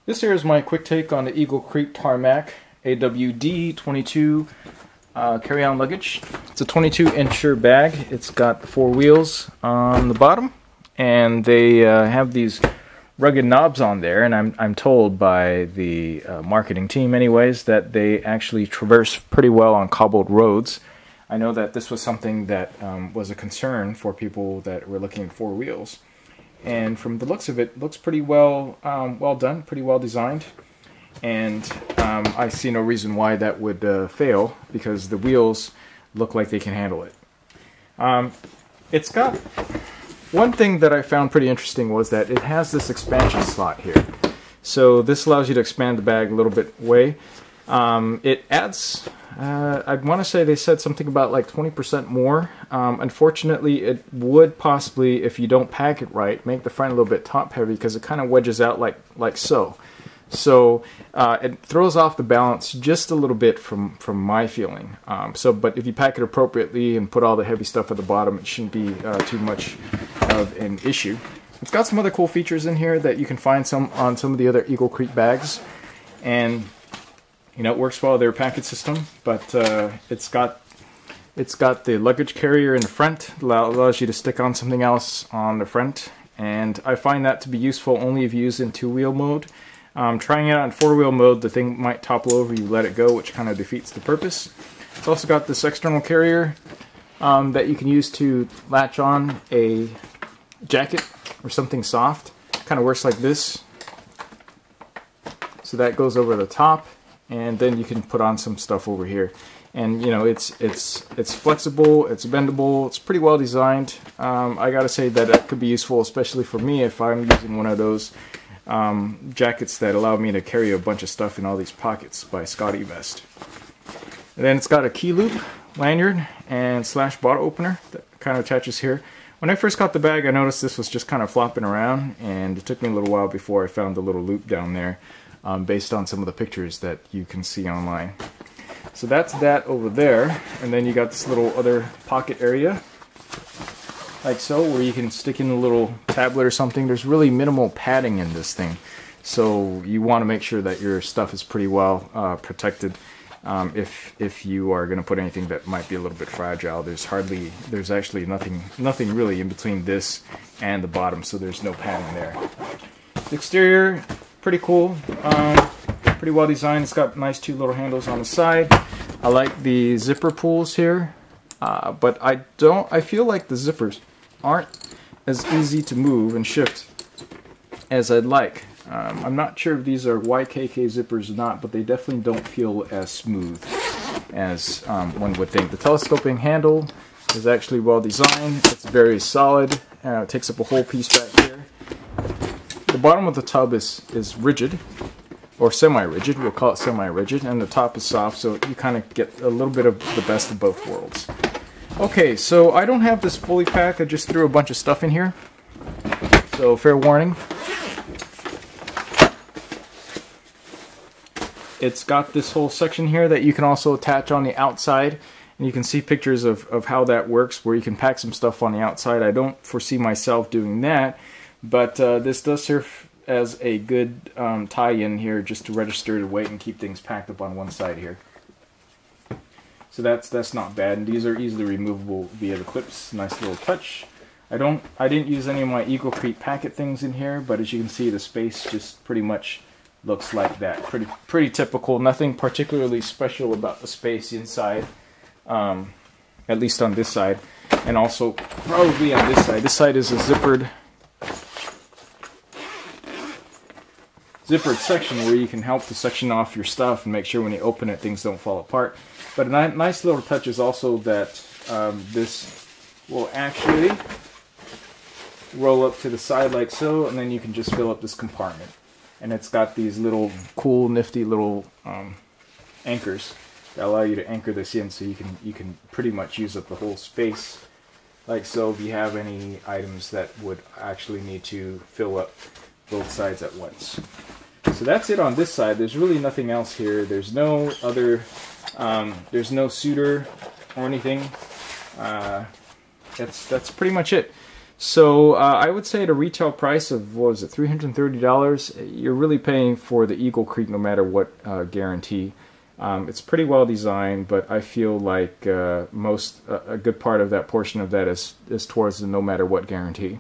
This here is my quick take on the Eagle Creek Tarmac AWD 22 carry-on luggage. It's a 22-incher bag. It's got the 4 wheels on the bottom, and they have these rugged knobs on there, and I'm told by the marketing team anyways that they actually traverse pretty well on cobbled roads. I know that this was something that was a concern for people that were looking at 4 wheels. And from the looks of it, looks pretty well done, pretty well designed. And I see no reason why that would fail, because the wheels look like they can handle it. It's got one thing that I found pretty interesting was that it has this expansion slot here. So this allows you to expand the bag a little bit way. It adds, I'd want to say they said something about like 20% more. Unfortunately, it would possibly, if you don't pack it right, make the front a little bit top heavy, because it kind of wedges out like so. So it throws off the balance just a little bit from my feeling. But if you pack it appropriately and put all the heavy stuff at the bottom, it shouldn't be too much of an issue. It's got some other cool features in here that you can find on some of the other Eagle Creek bags, and you know, it works well with their packet system. But it's got the luggage carrier in the front, allows you to stick on something else on the front, and I find that to be useful only if you use in 2-wheel mode. Trying it out in 4-wheel mode, the thing might topple over, you let it go, which kind of defeats the purpose. It's also got this external carrier that you can use to latch on a jacket or something soft. Kind of works like this. So that goes over the top, and then you can put on some stuff over here. And you know, it's flexible, it's bendable, it's pretty well designed. I gotta say that it could be useful, especially for me if I'm using one of those jackets that allow me to carry a bunch of stuff in all these pockets by Scotty Vest. And then it's got a key loop, lanyard, and / bottle opener that kind of attaches here. When I first got the bag, I noticed this was just kind of flopping around, and it took me a little while before I found the little loop down there, based on some of the pictures that you can see online. So that's that over there, and then you got this little other pocket area, like so, where you can stick in a little tablet or something. There's really minimal padding in this thing, so you want to make sure that your stuff is pretty well protected. If you are going to put anything that might be a little bit fragile, there's actually nothing really in between this and the bottom, so there's no padding there. The exterior, pretty cool, pretty well designed. It's got nice 2 little handles on the side. I like the zipper pulls here, but I feel like the zippers aren't as easy to move and shift as I'd like. I'm not sure if these are YKK zippers or not, but they definitely don't feel as smooth as one would think. The telescoping handle is actually well designed. It's very solid. It takes up a whole piece back here. The bottom of the tub is rigid, or semi-rigid. We'll call it semi-rigid, and the top is soft, so you kind of get a little bit of the best of both worlds. Okay, so I don't have this fully packed. I just threw a bunch of stuff in here, so fair warning. It's got this whole section here that you can also attach on the outside, and you can see pictures of how that works, where you can pack some stuff on the outside. I don't foresee myself doing that, but this does serve as a good tie-in here, just to register the weight and keep things packed up on one side here. So that's not bad, and these are easily removable via the clips. Nice little touch. I didn't use any of my Eagle Creek packet things in here, but as you can see, the space just pretty much looks like that. Pretty typical. Nothing particularly special about the space inside, at least on this side, and also probably on this side. This side is a zippered section where you can help to section off your stuff and make sure when you open it things don't fall apart. But a nice little touch is also that this will actually roll up to the side like so, and then you can just fill up this compartment. And it's got these little cool, nifty little anchors that allow you to anchor this in, so you can pretty much use up the whole space like so, if you have any items that would actually need to fill up both sides at once. So that's it on this side. There's really nothing else here. There's no other, there's no suitor or anything. That's pretty much it. So I would say at a retail price of, what was it, $330, you're really paying for the Eagle Creek no matter what guarantee. It's pretty well designed, but I feel like a good part of that portion of that is towards the no matter what guarantee,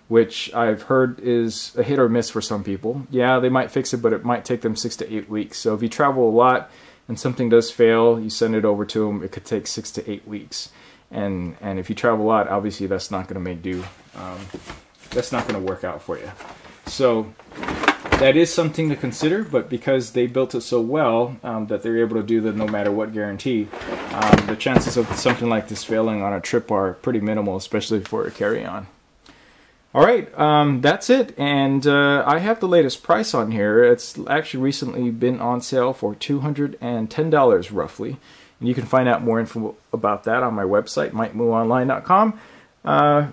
which I've heard is a hit or miss for some people. Yeah, they might fix it, but it might take them 6 to 8 weeks. So if you travel a lot and something does fail, you send it over to them, it could take 6 to 8 weeks. And if you travel a lot, obviously that's not going to make do. That's not going to work out for you. So that is something to consider, but because they built it so well that they're able to do the no matter what guarantee, the chances of something like this failing on a trip are pretty minimal, especially for a carry-on. All right, that's it, and I have the latest price on here. It's actually recently been on sale for $210 roughly. And you can find out more info about that on my website, MikeMooOnline.com.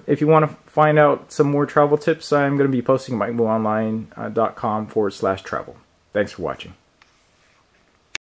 If you want to find out some more travel tips, I'm going to be posting at MikeMooOnline.com/travel. Thanks for watching.